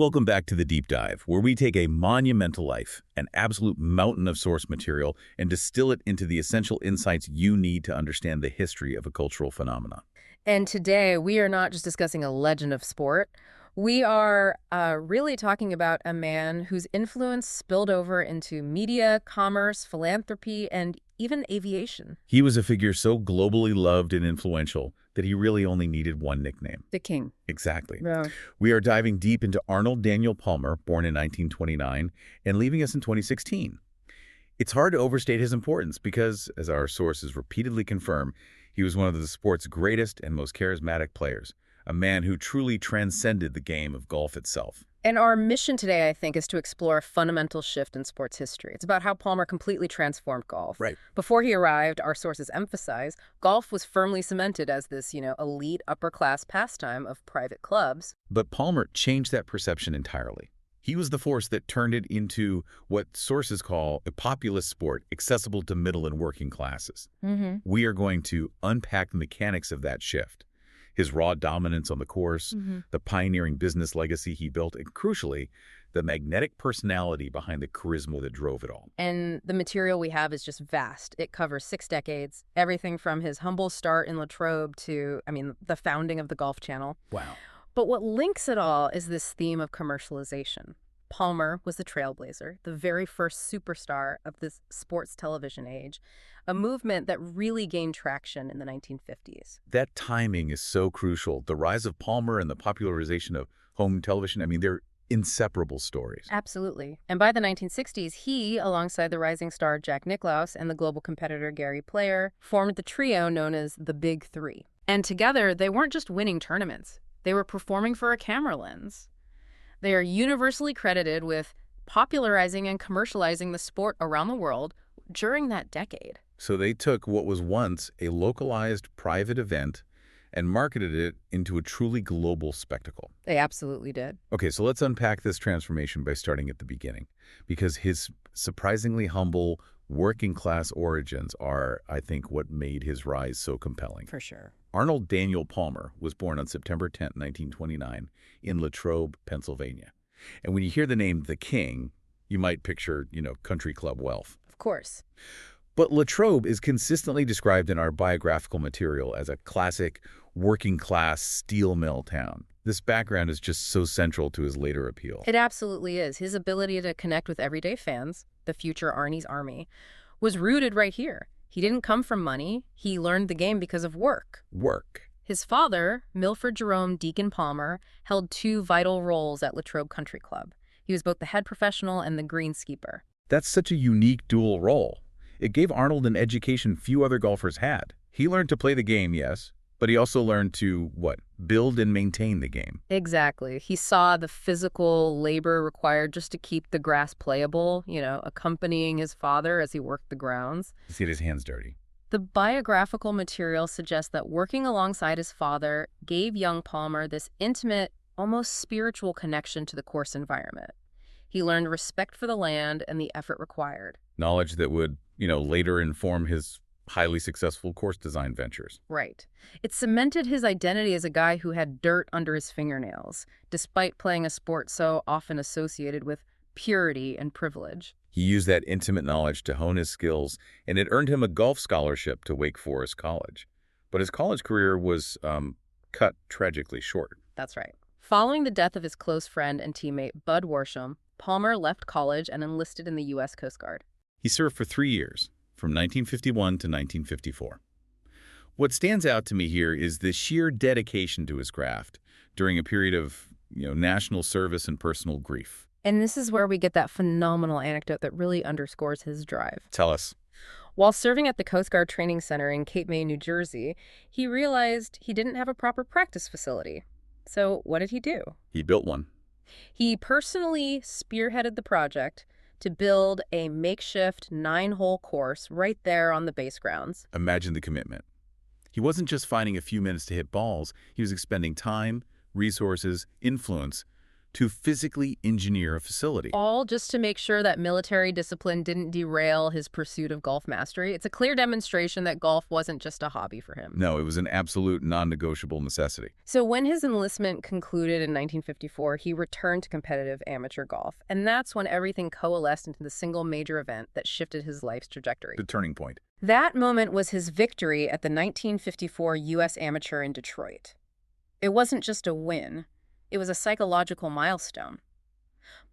Welcome back to The Deep Dive, where we take a monumental life, an absolute mountain of source material, and distill it into the essential insights you need to understand the history of a cultural phenomenon. And today, we are not just discussing a legend of sport. We are really talking about a man whose influence spilled over into media, commerce, philanthropy, and even aviation. He was a figure so globally loved and influential that he really only needed one nickname. The king. Exactly. Yeah. We are diving deep into Arnold Daniel Palmer, born in 1929, and leaving us in 2016. It's hard to overstate his importance because, as our sources repeatedly confirm, he was one of the sport's greatest and most charismatic players, a man who truly transcended the game of golf itself. And our mission today, I think, is to explore a fundamental shift in sports history. It's about how Palmer completely transformed golf. Right. Before he arrived, our sources emphasize, golf was firmly cemented as this, elite upper-class pastime of private clubs. But Palmer changed that perception entirely. He was the force that turned it into what sources call a populist sport accessible to middle and working classes. We are going to unpack the mechanics of that shift. His raw dominance on the course, the pioneering business legacy he built, and crucially, the magnetic personality behind the charisma that drove it all. And the material we have is just vast. It covers 6 decades, everything from his humble start in Latrobe to, the founding of the Golf Channel. Wow. But what links it all is this theme of commercialization. Palmer was the trailblazer, the very first superstar of this sports television age, a movement that really gained traction in the 1950s. That timing is so crucial. The rise of Palmer and the popularization of home television, they're inseparable stories. Absolutely. And by the 1960s, he, alongside the rising star Jack Nicklaus and the global competitor Gary Player, formed the trio known as the Big Three. And together, they weren't just winning tournaments. They were performing for a camera lens. They are universally credited with popularizing and commercializing the sport around the world during that decade. So they took what was once a localized private event and marketed it into a truly global spectacle. They absolutely did. Okay, so let's unpack this transformation by starting at the beginning, because his surprisingly humble working-class origins are, I think, what made his rise so compelling. For sure. Arnold Daniel Palmer was born on September 10, 1929, in Latrobe, Pennsylvania. And when you hear the name The King, you might picture, country club wealth. Of course. But Latrobe is consistently described in our biographical material as a classic working-class steel mill town. This background is just so central to his later appeal. It absolutely is. His ability to connect with everyday fans, the future Arnie's army, was rooted right here. He didn't come from money. He learned the game because of work. Work. His father, Milford Jerome Deacon Palmer, held 2 vital roles at Latrobe Country Club. He was both the head professional and the greenskeeper. That's such a unique dual role. It gave Arnold an education few other golfers had. He learned to play the game, yes, but he also learned to, build and maintain the game. Exactly. He saw the physical labor required just to keep the grass playable, accompanying his father as he worked the grounds. He's get his hands dirty. The biographical material suggests that working alongside his father gave young Palmer this intimate, almost spiritual connection to the course environment. He learned respect for the land and the effort required. Knowledge that would, later inform his highly successful course design ventures. Right. It cemented his identity as a guy who had dirt under his fingernails, despite playing a sport so often associated with purity and privilege. He used that intimate knowledge to hone his skills, and it earned him a golf scholarship to Wake Forest College. But his college career was cut tragically short. That's right. Following the death of his close friend and teammate Bud Worsham, Palmer left college and enlisted in the U.S. Coast Guard. He served for 3 years, from 1951 to 1954. What stands out to me here is the sheer dedication to his craft during a period of, national service and personal grief. And this is where we get that phenomenal anecdote that really underscores his drive. Tell us. While serving at the Coast Guard Training Center in Cape May, New Jersey, he realized he didn't have a proper practice facility. So what did he do? He built one. He personally spearheaded the project to build a makeshift 9-hole course right there on the base grounds. Imagine the commitment. He wasn't just finding a few minutes to hit balls. He was expending time, resources, influence to physically engineer a facility. All just to make sure that military discipline didn't derail his pursuit of golf mastery. It's a clear demonstration that golf wasn't just a hobby for him. No, it was an absolute non-negotiable necessity. So when his enlistment concluded in 1954, he returned to competitive amateur golf. And that's when everything coalesced into the single major event that shifted his life's trajectory. The turning point. That moment was his victory at the 1954 U.S. Amateur in Detroit. It wasn't just a win. It was a psychological milestone.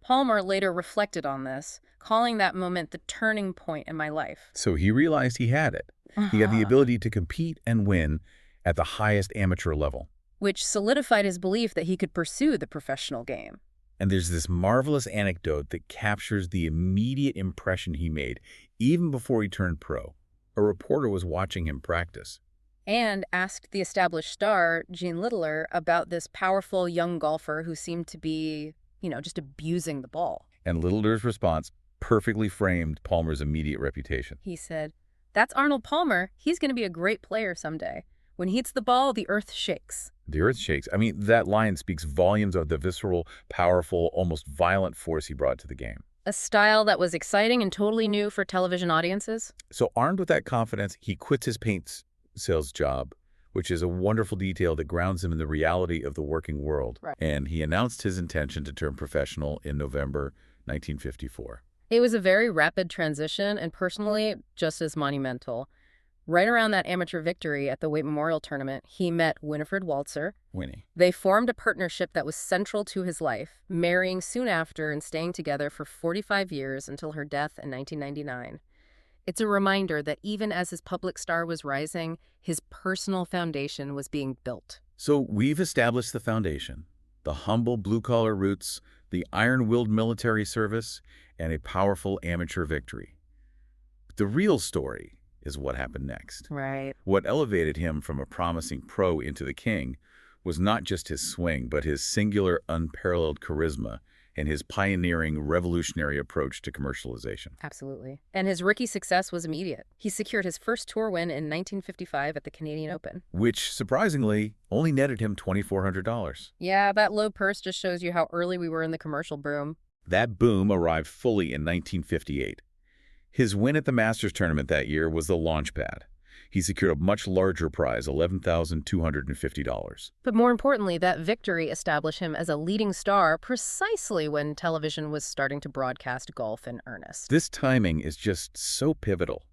Palmer later reflected on this, calling that moment the turning point in my life. So he realized he had it. He had the ability to compete and win at the highest amateur level. Which solidified his belief that he could pursue the professional game. And there's this marvelous anecdote that captures the immediate impression he made, even before he turned pro. A reporter was watching him practice. And asked the established star, Gene Littler, about this powerful young golfer who seemed to be, just abusing the ball. And Littler's response perfectly framed Palmer's immediate reputation. He said, "That's Arnold Palmer. He's going to be a great player someday. When he hits the ball, the earth shakes." The earth shakes. I mean, that line speaks volumes of the visceral, powerful, almost violent force he brought to the game. A style that was exciting and totally new for television audiences. So armed with that confidence, he quits his paint sales job, which is a wonderful detail that grounds him in the reality of the working world. Right. And he announced his intention to turn professional in November 1954. It was a very rapid transition and personally just as monumental. Right around that amateur victory at the Waite Memorial Tournament, he met Winifred Walzer. Winnie. They formed a partnership that was central to his life, marrying soon after and staying together for 45 years until her death in 1999. It's a reminder that even as his public star was rising, his personal foundation was being built. So we've established the foundation, the humble blue-collar roots, the iron-willed military service, and a powerful amateur victory. But the real story is what happened next. Right. What elevated him from a promising pro into the king was not just his swing, but his singular, unparalleled charisma and his pioneering, revolutionary approach to commercialization. Absolutely. And his rookie success was immediate. He secured his first tour win in 1955 at the Canadian Open. Which, surprisingly, only netted him $2,400. Yeah, that low purse just shows you how early we were in the commercial boom. That boom arrived fully in 1958. His win at the Masters tournament that year was the launch pad. He secured a much larger prize, $11,250. But more importantly, that victory established him as a leading star precisely when television was starting to broadcast golf in earnest. This timing is just so pivotal.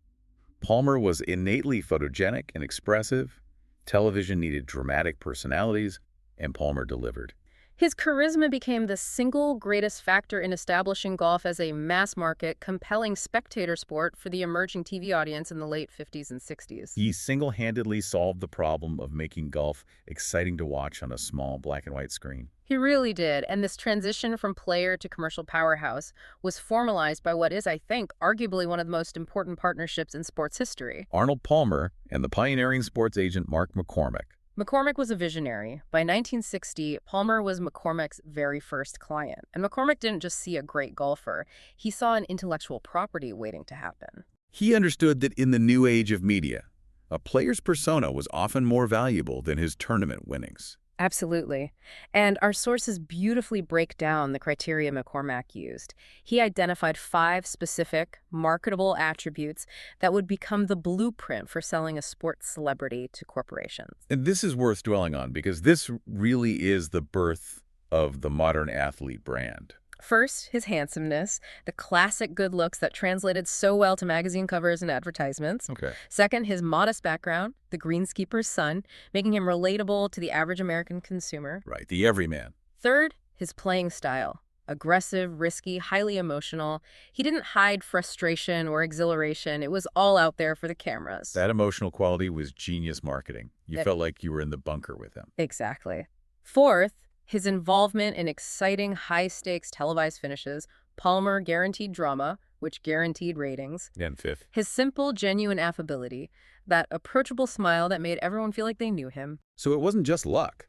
Palmer was innately photogenic and expressive. Television needed dramatic personalities, and Palmer delivered. His charisma became the single greatest factor in establishing golf as a mass-market, compelling spectator sport for the emerging TV audience in the late 50s and 60s. He single-handedly solved the problem of making golf exciting to watch on a small black-and-white screen. He really did, and this transition from player to commercial powerhouse was formalized by what is, I think, arguably one of the most important partnerships in sports history. Arnold Palmer and the pioneering sports agent Mark McCormack. McCormack was a visionary. By 1960, Palmer was McCormack's very first client. And McCormack didn't just see a great golfer. He saw an intellectual property waiting to happen. He understood that in the new age of media, a player's persona was often more valuable than his tournament winnings. Absolutely. And our sources beautifully break down the criteria McCormack used. He identified 5 specific, marketable attributes that would become the blueprint for selling a sports celebrity to corporations. And this is worth dwelling on because this really is the birth of the modern athlete brand. First, his handsomeness, the classic good looks that translated so well to magazine covers and advertisements. Okay. Second, his modest background, the greenskeeper's son, making him relatable to the average American consumer. Right, the everyman. Third, his playing style. Aggressive, risky, highly emotional. He didn't hide frustration or exhilaration. It was all out there for the cameras. That emotional quality was genius marketing. You felt like you were in the bunker with him. Exactly. Fourth, his involvement in exciting, high-stakes televised finishes. Palmer guaranteed drama, which guaranteed ratings. And fifth. His simple, genuine affability, that approachable smile that made everyone feel like they knew him. So it wasn't just luck.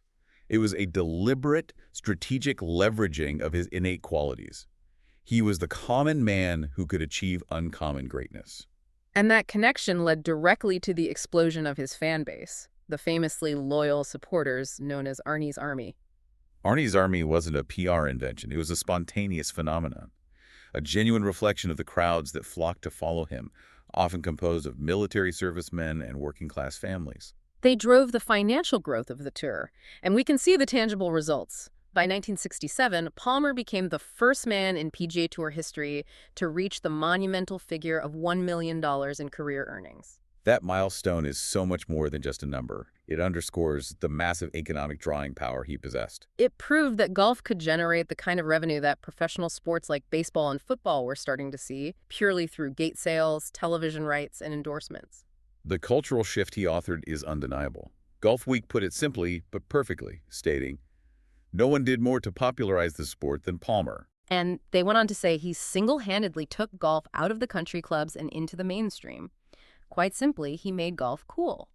It was a deliberate, strategic leveraging of his innate qualities. He was the common man who could achieve uncommon greatness. And that connection led directly to the explosion of his fan base, the famously loyal supporters known as Arnie's Army. Arnie's army wasn't a PR invention. It was a spontaneous phenomenon, a genuine reflection of the crowds that flocked to follow him, often composed of military servicemen and working-class families. They drove the financial growth of the tour, and we can see the tangible results. By 1967, Palmer became the first man in PGA Tour history to reach the monumental figure of $1 million in career earnings. That milestone is so much more than just a number. It underscores the massive economic drawing power he possessed. It proved that golf could generate the kind of revenue that professional sports like baseball and football were starting to see, purely through gate sales, television rights, and endorsements. The cultural shift he authored is undeniable. Golf Week put it simply but perfectly, stating, "No one did more to popularize the sport than Palmer." And they went on to say he single-handedly took golf out of the country clubs and into the mainstream. Quite simply, he made golf cool.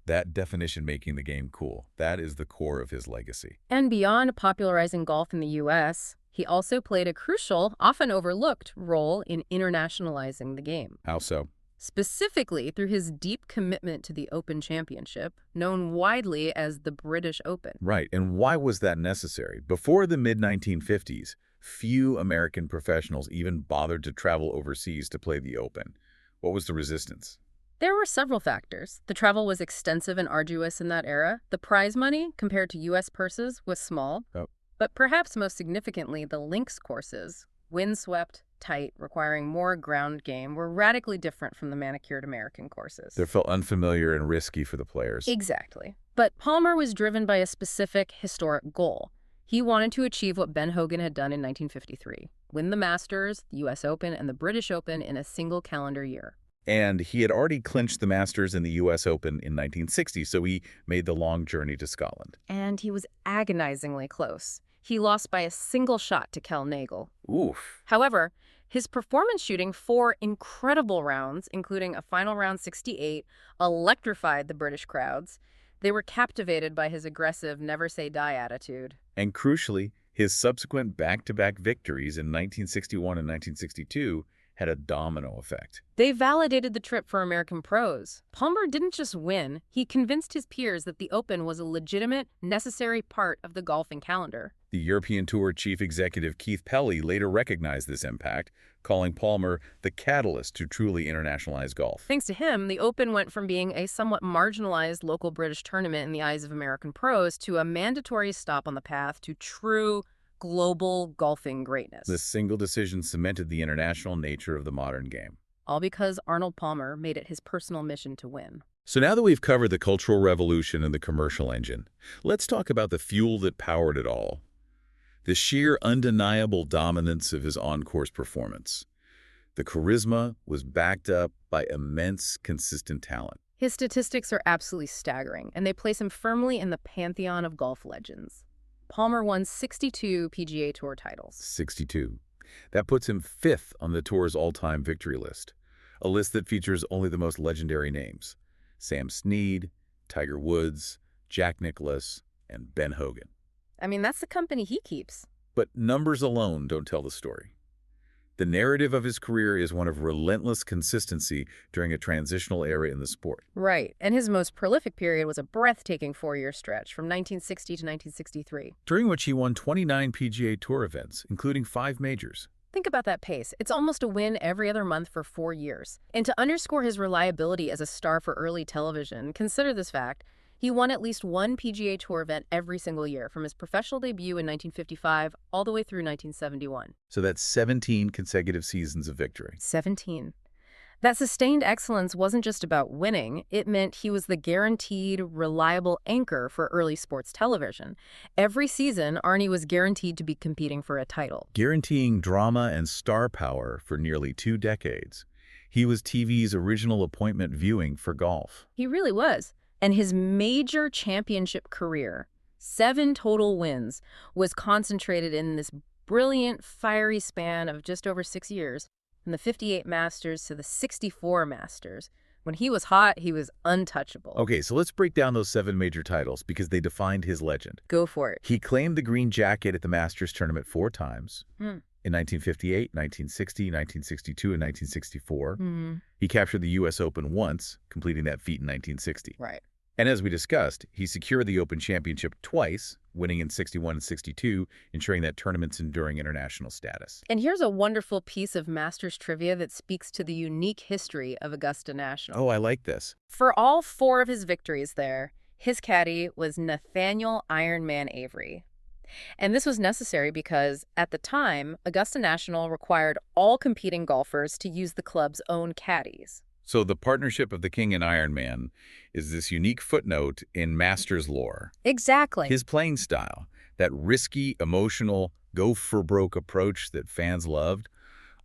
That definition, making the game cool, that is the core of his legacy. And beyond popularizing golf in the U.S., he also played a crucial, often overlooked role in internationalizing the game. How so? Specifically through his deep commitment to the Open Championship, known widely as the British Open. Right, and why was that necessary? Before the mid-1950s, few American professionals even bothered to travel overseas to play the Open. What was the resistance? There were several factors. The travel was extensive and arduous in that era. The prize money, compared to U.S. purses, was small. Oh. But perhaps most significantly, the links courses, windswept, tight, requiring more ground game, were radically different from the manicured American courses. They felt unfamiliar and risky for the players. Exactly. But Palmer was driven by a specific historic goal. He wanted to achieve what Ben Hogan had done in 1953, win the Masters, the U.S. Open, and the British Open in a single calendar year. And he had already clinched the Masters and the U.S. Open in 1960, so he made the long journey to Scotland. And he was agonizingly close. He lost by a single shot to Kel Nagel. Oof. However, his performance shooting 4 incredible rounds, including a final round 68, electrified the British crowds. They were captivated by his aggressive, never-say-die attitude. And crucially, his subsequent back-to-back victories in 1961 and 1962 had a domino effect. They validated the trip for American pros. Palmer didn't just win, he convinced his peers that the Open was a legitimate, necessary part of the golfing calendar. The European Tour chief executive Keith Pelley later recognized this impact, calling Palmer the catalyst to truly internationalize golf. Thanks to him, the Open went from being a somewhat marginalized local British tournament in the eyes of American pros to a mandatory stop on the path to true global golfing greatness. This single decision cemented the international nature of the modern game. All because Arnold Palmer made it his personal mission to win. So now that we've covered the Cultural Revolution and the commercial engine, let's talk about the fuel that powered it all. The sheer undeniable dominance of his on-course performance. The charisma was backed up by immense, consistent talent. His statistics are absolutely staggering, and they place him firmly in the pantheon of golf legends. Palmer won 62 PGA Tour titles. 62. That puts him 5th on the Tour's all-time victory list, a list that features only the most legendary names: Sam Snead, Tiger Woods, Jack Nicklaus, and Ben Hogan. I mean, that's the company he keeps. But numbers alone don't tell the story. The narrative of his career is one of relentless consistency during a transitional era in the sport. Right, and his most prolific period was a breathtaking 4-year stretch from 1960 to 1963. During which he won 29 PGA Tour events, including 5 majors. Think about that pace. It's almost a win every other month for 4 years. And to underscore his reliability as a star for early television, consider this fact. He won at least one PGA Tour event every single year, from his professional debut in 1955 all the way through 1971. So that's 17 consecutive seasons of victory. 17. That sustained excellence wasn't just about winning. It meant he was the guaranteed, reliable anchor for early sports television. Every season, Arnie was guaranteed to be competing for a title. Guaranteeing drama and star power for nearly 2 decades. He was TV's original appointment viewing for golf. He really was. And his major championship career, 7 total wins, was concentrated in this brilliant, fiery span of just over 6 years, from the 58 Masters to the 64 Masters. When he was hot, he was untouchable. Okay, so let's break down those 7 major titles because they defined his legend. Go for it. He claimed the green jacket at the Masters tournament 4 times. In 1958, 1960, 1962, and 1964. He captured the U.S. Open once, completing that feat in 1960. Right. And as we discussed, he secured the Open Championship twice, winning in 61 and 62, ensuring that tournament's enduring international status. And here's a wonderful piece of Masters trivia that speaks to the unique history of Augusta National. Oh, I like this. For all 4 of his victories there, his caddy was Nathaniel Iron Man Avery. And this was necessary because, at the time, Augusta National required all competing golfers to use the club's own caddies. So the partnership of the King and Iron Man is this unique footnote in Masters lore. Exactly. His playing style, that risky, emotional, go-for-broke approach that fans loved,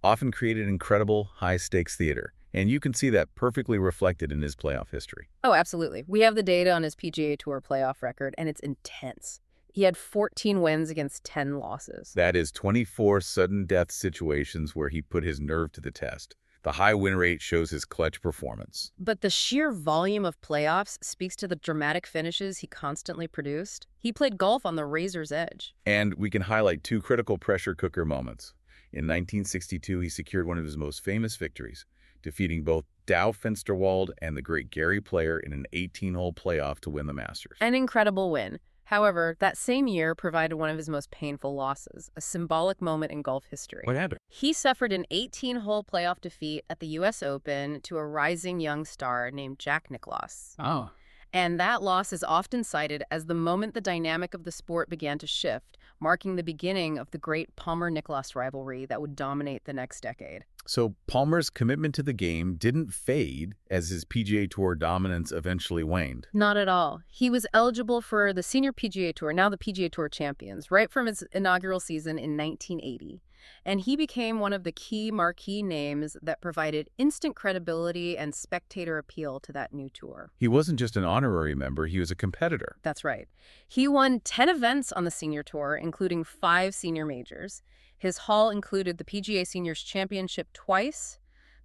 often created incredible high-stakes theater. And you can see that perfectly reflected in his playoff history. Oh, absolutely. We have the data on his PGA Tour playoff record, and it's intense. He had 14 wins against 10 losses. That is 24 sudden death situations where he put his nerve to the test. The high win rate shows his clutch performance. But the sheer volume of playoffs speaks to the dramatic finishes he constantly produced. He played golf on the razor's edge. And we can highlight 2 critical pressure cooker moments. In 1962, he secured one of his most famous victories, defeating both Dow Finsterwald and the great Gary Player in an 18-hole playoff to win the Masters. An incredible win. However, that same year provided one of his most painful losses, a symbolic moment in golf history. What happened? He suffered an 18-hole playoff defeat at the U.S. Open to a rising young star named Jack Nicklaus. Oh. And that loss is often cited as the moment the dynamic of the sport began to shift, marking the beginning of the great Palmer-Nicklaus rivalry that would dominate the next decade. So Palmer's commitment to the game didn't fade as his PGA Tour dominance eventually waned. Not at all. He was eligible for the Senior PGA Tour, now the PGA Tour champions, right from his inaugural season in 1980. And he became one of the key marquee names that provided instant credibility and spectator appeal to that new tour. He wasn't just an honorary member, he was a competitor. That's right. He won 10 events on the Senior Tour, including 5 senior majors. His haul included the PGA Seniors Championship twice,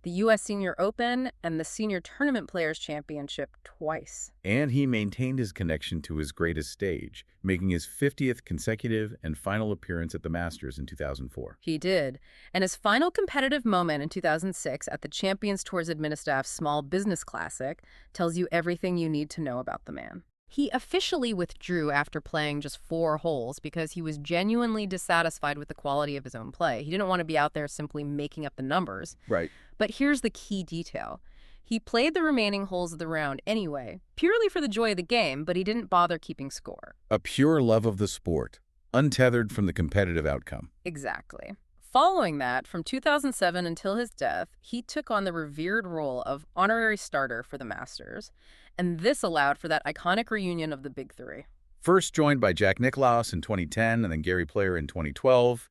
the U.S. Senior Open, and the Senior Tournament Players Championship twice. And he maintained his connection to his greatest stage, making his 50th consecutive and final appearance at the Masters in 2004. He did. And his final competitive moment in 2006 at the Champions Tours Administraff Small Business Classic tells you everything you need to know about the man. He officially withdrew after playing just 4 holes because he was genuinely dissatisfied with the quality of his own play. He didn't want to be out there simply making up the numbers. Right. But here's the key detail. He played the remaining holes of the round anyway, purely for the joy of the game, but he didn't bother keeping score. A pure love of the sport, untethered from the competitive outcome. Exactly. Following that, from 2007 until his death, he took on the revered role of honorary starter for the Masters, and this allowed for that iconic reunion of the Big Three. First joined by Jack Nicklaus in 2010 and then Gary Player in 2012,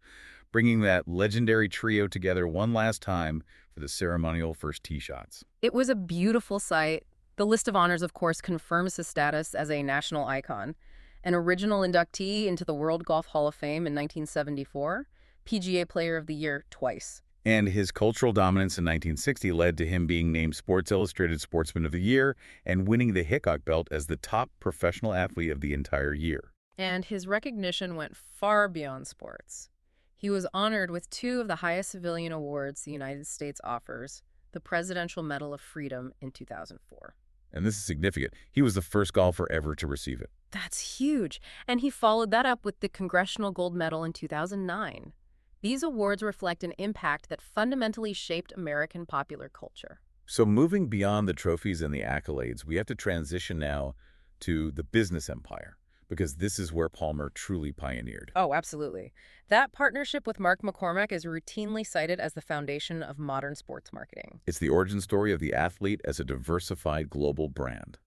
bringing that legendary trio together one last time for the ceremonial first tee shots. It was a beautiful sight. The list of honors, of course, confirms his status as a national icon. An original inductee into the World Golf Hall of Fame in 1974, PGA Player of the Year twice. And his cultural dominance in 1960 led to him being named Sports Illustrated Sportsman of the Year and winning the Hickok Belt as the top professional athlete of the entire year. And his recognition went far beyond sports. He was honored with 2 of the highest civilian awards the United States offers, the Presidential Medal of Freedom in 2004. And this is significant. He was the first golfer ever to receive it. That's huge. And he followed that up with the Congressional Gold Medal in 2009. These awards reflect an impact that fundamentally shaped American popular culture. So moving beyond the trophies and the accolades, we have to transition now to the business empire, because this is where Palmer truly pioneered. Oh, absolutely. That partnership with Mark McCormack is routinely cited as the foundation of modern sports marketing. It's the origin story of the athlete as a diversified global brand.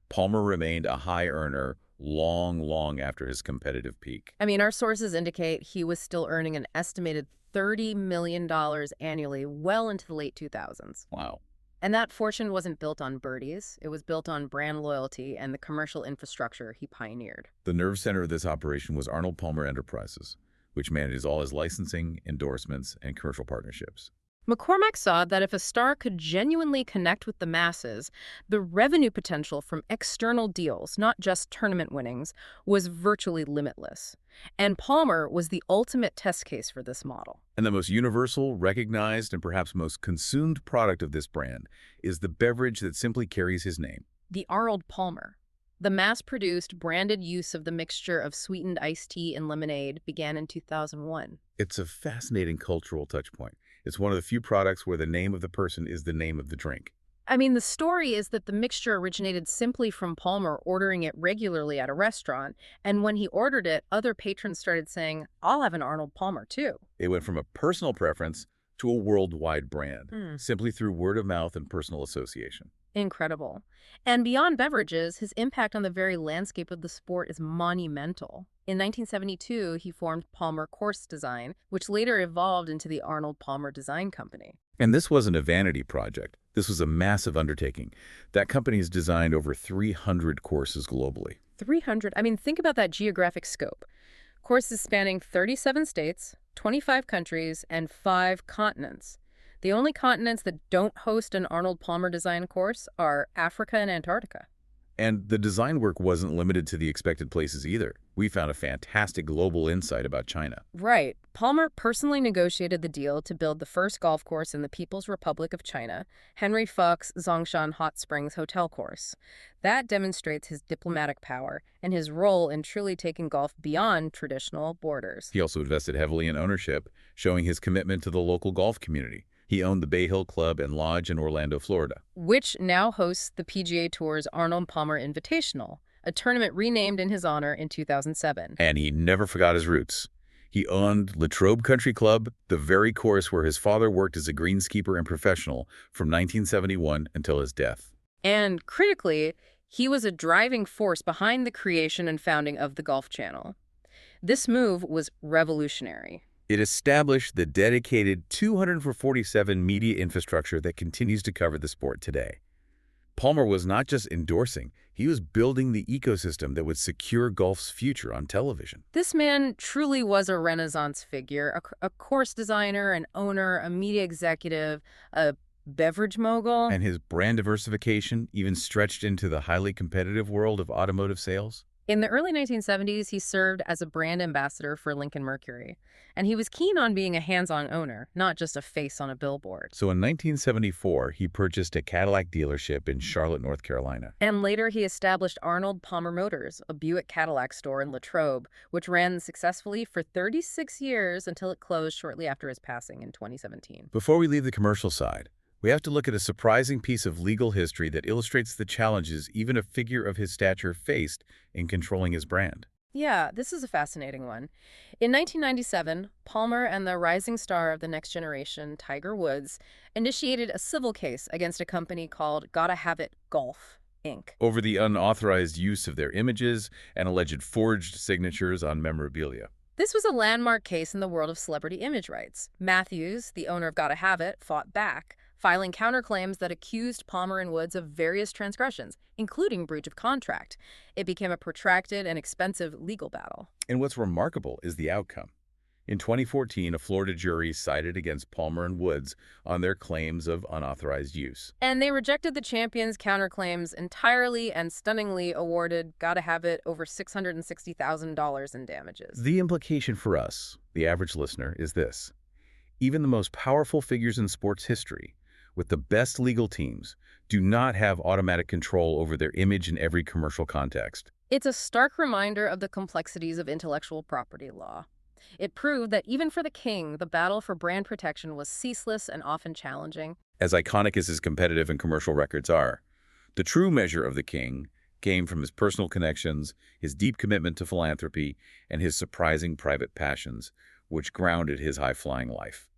Palmer remained a high earner long after his competitive peak. I mean, our sources indicate he was still earning an estimated $30 million annually well into the late 2000s. Wow. And that fortune wasn't built on birdies. It was built on brand loyalty and the commercial infrastructure he pioneered. The nerve center of this operation was Arnold Palmer Enterprises, which manages all his licensing, endorsements, and commercial partnerships. McCormack saw that if a star could genuinely connect with the masses, the revenue potential from external deals, not just tournament winnings, was virtually limitless. And Palmer was the ultimate test case for this model. And the most universal, recognized, and perhaps most consumed product of this brand is the beverage that simply carries his name. The Arnold Palmer. The mass-produced, branded use of the mixture of sweetened iced tea and lemonade began in 2001. It's a fascinating cultural touchpoint. It's one of the few products where the name of the person is the name of the drink. I mean, the story is that the mixture originated simply from Palmer ordering it regularly at a restaurant, and when he ordered it, other patrons started saying, "I'll have an Arnold Palmer, too." It went from a personal preference to a worldwide brand, Hmm. simply through word of mouth and personal association. Incredible. And beyond beverages, his impact on the very landscape of the sport is monumental. In 1972, he formed Palmer Course Design, which later evolved into the Arnold Palmer Design Company. And this wasn't a vanity project. This was a massive undertaking. That company has designed over 300 courses globally. 300. I mean, think about that geographic scope. Courses spanning 37 states, 25 countries, and 5 continents. The only continents that don't host an Arnold Palmer design course are Africa and Antarctica. And the design work wasn't limited to the expected places either. We found a fantastic global insight about China. Right. Palmer personally negotiated the deal to build the first golf course in the People's Republic of China, Henry Fuk's Zhongshan Hot Springs Hotel Course. That demonstrates his diplomatic power and his role in truly taking golf beyond traditional borders. He also invested heavily in ownership, showing his commitment to the local golf community. He owned the Bay Hill Club and Lodge in Orlando, Florida, Which now hosts the PGA Tour's Arnold Palmer Invitational, a tournament renamed in his honor in 2007. and he never forgot his roots. He owned Latrobe Country Club, the very course where his father worked as a greenskeeper and professional from 1971 until his death. And critically, he was a driving force behind the creation and founding of the Golf Channel. This move was revolutionary. It established the dedicated 247 media infrastructure that continues to cover the sport today. Palmer was not just endorsing, he was building the ecosystem that would secure golf's future on television. This man truly was a Renaissance figure, a course designer, an owner, a media executive, a beverage mogul. And his brand diversification even stretched into the highly competitive world of automotive sales. In the early 1970s, he served as a brand ambassador for Lincoln Mercury, and he was keen on being a hands-on owner, not just a face on a billboard. So in 1974, he purchased a Cadillac dealership in Charlotte, North Carolina. And later he established Arnold Palmer Motors, a Buick Cadillac store in Latrobe, which ran successfully for 36 years until it closed shortly after his passing in 2017. Before we leave the commercial side, we have to look at a surprising piece of legal history that illustrates the challenges even a figure of his stature faced in controlling his brand. Yeah, this is a fascinating one. In 1997, Palmer and the rising star of the next generation, Tiger Woods, initiated a civil case against a company called Gotta Have It Golf, Inc. Over the unauthorized use of their images and alleged forged signatures on memorabilia. This was a landmark case in the world of celebrity image rights. Matthews, the owner of Gotta Have It, fought back, filing counterclaims that accused Palmer and Woods of various transgressions, including breach of contract. It became a protracted and expensive legal battle. And what's remarkable is the outcome. In 2014, a Florida jury sided against Palmer and Woods on their claims of unauthorized use. And they rejected the champions' counterclaims entirely and stunningly awarded Gotta Have It over $660,000 in damages. The implication for us, the average listener, is this. Even the most powerful figures in sports history, with the best legal teams, do not have automatic control over their image in every commercial context. It's a stark reminder of the complexities of intellectual property law. It proved that even for the king, the battle for brand protection was ceaseless and often challenging. As iconic as his competitive and commercial records are, the true measure of the king came from his personal connections, his deep commitment to philanthropy, and his surprising private passions, which grounded his high-flying life.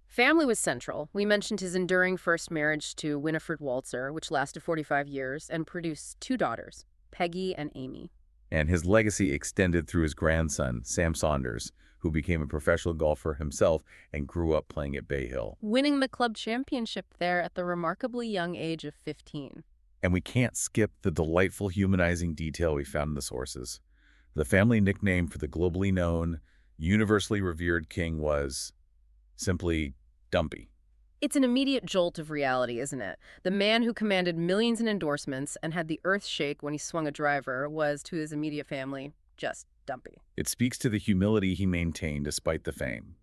Family was central. We mentioned his enduring first marriage to Winifred Walzer, which lasted 45 years and produced 2 daughters, Peggy and Amy. And his legacy extended through his grandson, Sam Saunders, who became a professional golfer himself and grew up playing at Bay Hill, winning the club championship there at the remarkably young age of 15. And we can't skip the delightful humanizing detail we found in the sources. The family nickname for the globally known, universally revered king was simply Dumpy. It's an immediate jolt of reality, isn't it? The man who commanded millions in endorsements and had the earth shake when he swung a driver was, to his immediate family, just Dumpy. It speaks to the humility he maintained despite the fame.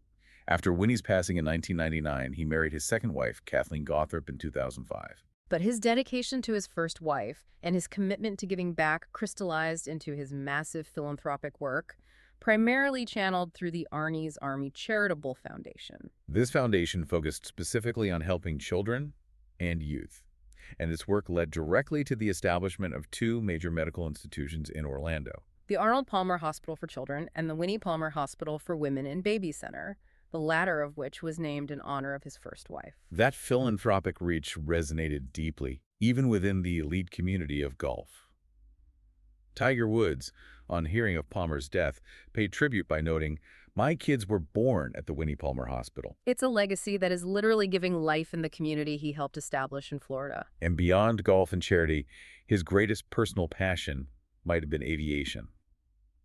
After Winnie's passing in 1999, he married his second wife, Kathleen Gothrop, in 2005. But his dedication to his first wife and his commitment to giving back crystallized into his massive philanthropic work, primarily channeled through the Arnie's Army Charitable Foundation. This foundation focused specifically on helping children and youth, and its work led directly to the establishment of two major medical institutions in Orlando. The Arnold Palmer Hospital for Children and the Winnie Palmer Hospital for Women and Baby Center, the latter of which was named in honor of his first wife. That philanthropic reach resonated deeply, even within the elite community of golf. Tiger Woods, on hearing of Palmer's death, paid tribute by noting, "My kids were born at the Winnie Palmer Hospital." It's a legacy that is literally giving life in the community he helped establish in Florida. And beyond golf and charity, his greatest personal passion might have been aviation.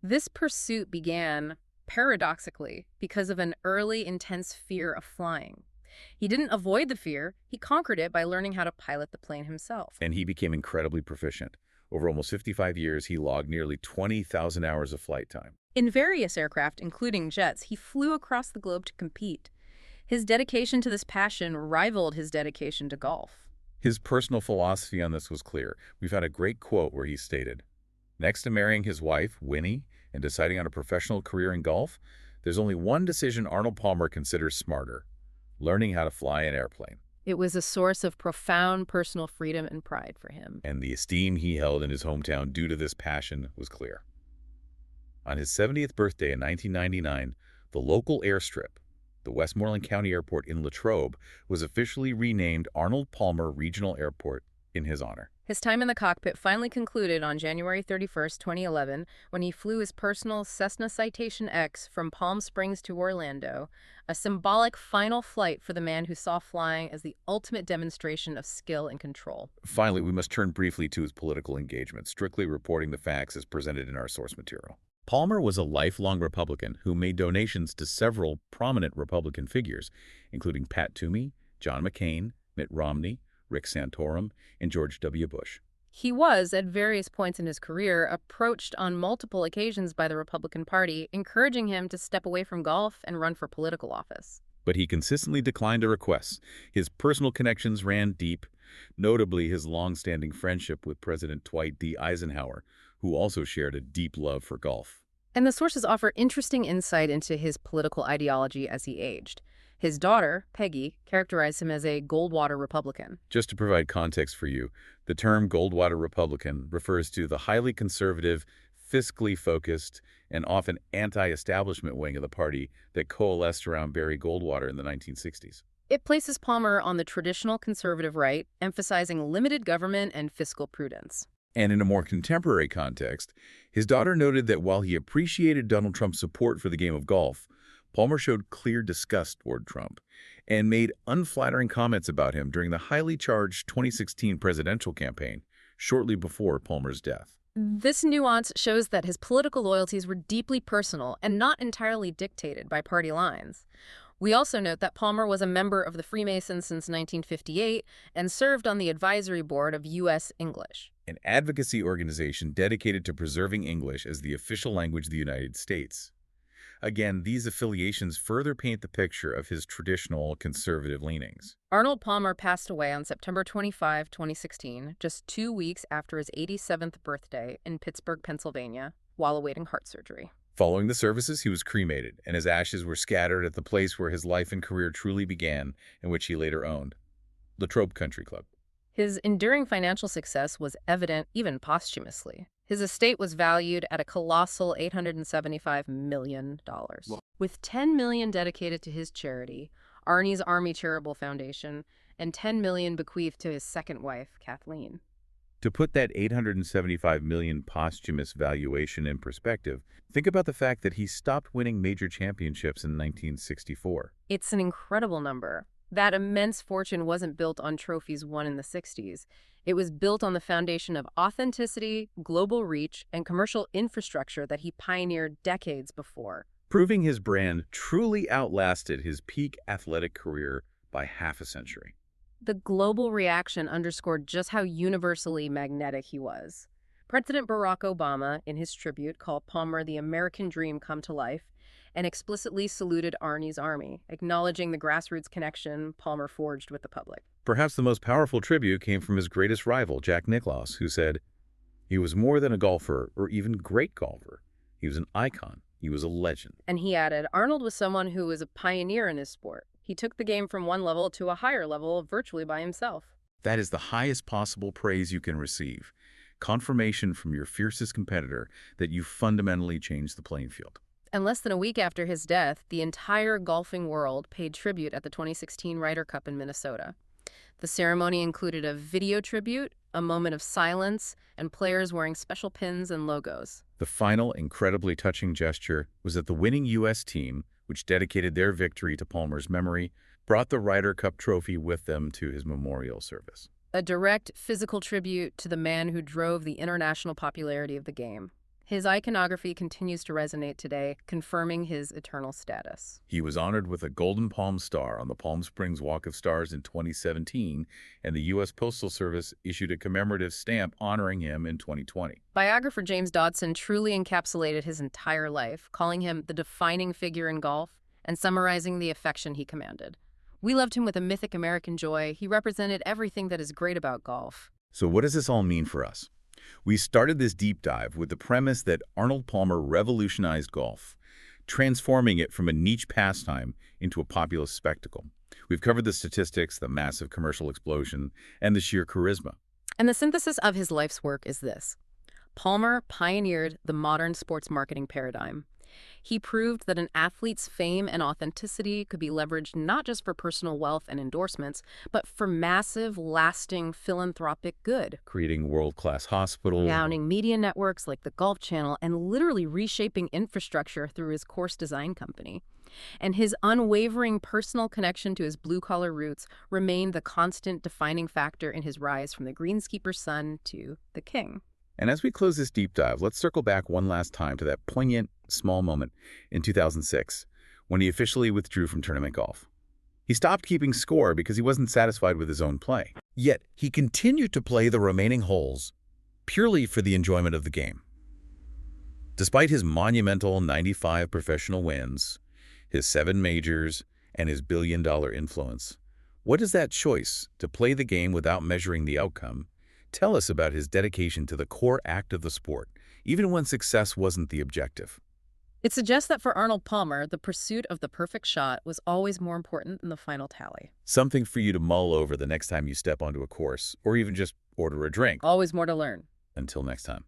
This pursuit began, paradoxically, because of an early, intense fear of flying. He didn't avoid the fear, he conquered it by learning how to pilot the plane himself. And he became incredibly proficient. Over almost 55 years, he logged nearly 20,000 hours of flight time. In various aircraft, including jets, he flew across the globe to compete. His dedication to this passion rivaled his dedication to golf. His personal philosophy on this was clear. We found a great quote where he stated, "Next to marrying his wife, Winnie, and deciding on a professional career in golf, there's only one decision Arnold Palmer considers smarter: learning how to fly an airplane." It was a source of profound personal freedom and pride for him. And the esteem he held in his hometown due to this passion was clear. On his 70th birthday in 1999, the local airstrip, the Westmoreland County Airport in Latrobe, was officially renamed Arnold Palmer Regional Airport in his honor. His time in the cockpit finally concluded on January 31st, 2011, when he flew his personal Cessna Citation X from Palm Springs to Orlando, a symbolic final flight for the man who saw flying as the ultimate demonstration of skill and control. Finally, we must turn briefly to his political engagement, strictly reporting the facts as presented in our source material. Palmer was a lifelong Republican who made donations to several prominent Republican figures, including Pat Toomey, John McCain, Mitt Romney, Rick Santorum, and George W. Bush. He was, at various points in his career, approached on multiple occasions by the Republican Party, encouraging him to step away from golf and run for political office. But he consistently declined the requests. His personal connections ran deep, notably his long-standing friendship with President Dwight D. Eisenhower, who also shared a deep love for golf. And the sources offer interesting insight into his political ideology as he aged. His daughter, Peggy, characterized him as a Goldwater Republican. Just to provide context for you, the term Goldwater Republican refers to the highly conservative, fiscally focused, and often anti-establishment wing of the party that coalesced around Barry Goldwater in the 1960s. It places Palmer on the traditional conservative right, emphasizing limited government and fiscal prudence. And in a more contemporary context, his daughter noted that while he appreciated Donald Trump's support for the game of golf, Palmer showed clear disgust toward Trump and made unflattering comments about him during the highly charged 2016 presidential campaign, shortly before Palmer's death. This nuance shows that his political loyalties were deeply personal and not entirely dictated by party lines. We also note that Palmer was a member of the Freemasons since 1958 and served on the advisory board of U.S. English, an advocacy organization dedicated to preserving English as the official language of the United States. Again, these affiliations further paint the picture of his traditional conservative leanings. Arnold Palmer passed away on September 25, 2016, just 2 weeks after his 87th birthday in Pittsburgh, Pennsylvania, while awaiting heart surgery. Following the services, he was cremated, and his ashes were scattered at the place where his life and career truly began, and which he later owned, Latrobe Country Club. His enduring financial success was evident even posthumously. His estate was valued at a colossal $875 million. With $10 million dedicated to his charity, Arnie's Army Charitable Foundation, and $10 million bequeathed to his second wife, Kathleen. To put that $875 million posthumous valuation in perspective, think about the fact that he stopped winning major championships in 1964. It's an incredible number. That immense fortune wasn't built on trophies won in the 60s. It was built on the foundation of authenticity, global reach, and commercial infrastructure that he pioneered decades before. Proving his brand truly outlasted his peak athletic career by half a century. The global reaction underscored just how universally magnetic he was. President Barack Obama, in his tribute, called Palmer the American dream come to life and explicitly saluted Arnie's Army, acknowledging the grassroots connection Palmer forged with the public. Perhaps the most powerful tribute came from his greatest rival, Jack Nicklaus, who said, "He was more than a golfer or even great golfer. He was an icon. He was a legend." And he added, Arnold was someone who was a pioneer in his sport. He took the game from one level to a higher level virtually by himself. That is the highest possible praise you can receive. Confirmation from your fiercest competitor that you fundamentally changed the playing field. And less than a week after his death, the entire golfing world paid tribute at the 2016 Ryder Cup in Minnesota. The ceremony included a video tribute, a moment of silence, and players wearing special pins and logos. The final, incredibly touching gesture was that the winning U.S. team, which dedicated their victory to Palmer's memory, brought the Ryder Cup trophy with them to his memorial service. A direct physical tribute to the man who drove the international popularity of the game. His iconography continues to resonate today, confirming his eternal status. He was honored with a Golden Palm Star on the Palm Springs Walk of Stars in 2017, and the U.S. Postal Service issued a commemorative stamp honoring him in 2020. Biographer James Dodson truly encapsulated his entire life, calling him the defining figure in golf and summarizing the affection he commanded. We loved him with a mythic American joy. He represented everything that is great about golf. So what does this all mean for us? We started this deep dive with the premise that Arnold Palmer revolutionized golf, transforming it from a niche pastime into a populist spectacle. We've covered the statistics, the massive commercial explosion, and the sheer charisma. And the synthesis of his life's work is this. Palmer pioneered the modern sports marketing paradigm. He proved that an athlete's fame and authenticity could be leveraged not just for personal wealth and endorsements, but for massive, lasting philanthropic good. Creating world-class hospitals. Founding media networks like the Golf Channel and literally reshaping infrastructure through his course design company. And his unwavering personal connection to his blue-collar roots remained the constant defining factor in his rise from the greenskeeper's son to the king. And as we close this deep dive, let's circle back one last time to that poignant, small moment in 2006 when he officially withdrew from tournament golf. He stopped keeping score because he wasn't satisfied with his own play. Yet, he continued to play the remaining holes purely for the enjoyment of the game. Despite his monumental 95 professional wins, his 7 majors, and his billion-dollar influence, what does that choice to play the game without measuring the outcome tell us about his dedication to the core act of the sport, even when success wasn't the objective? It suggests that for Arnold Palmer, the pursuit of the perfect shot was always more important than the final tally. Something for you to mull over the next time you step onto a course, or even just order a drink. Always more to learn. Until next time.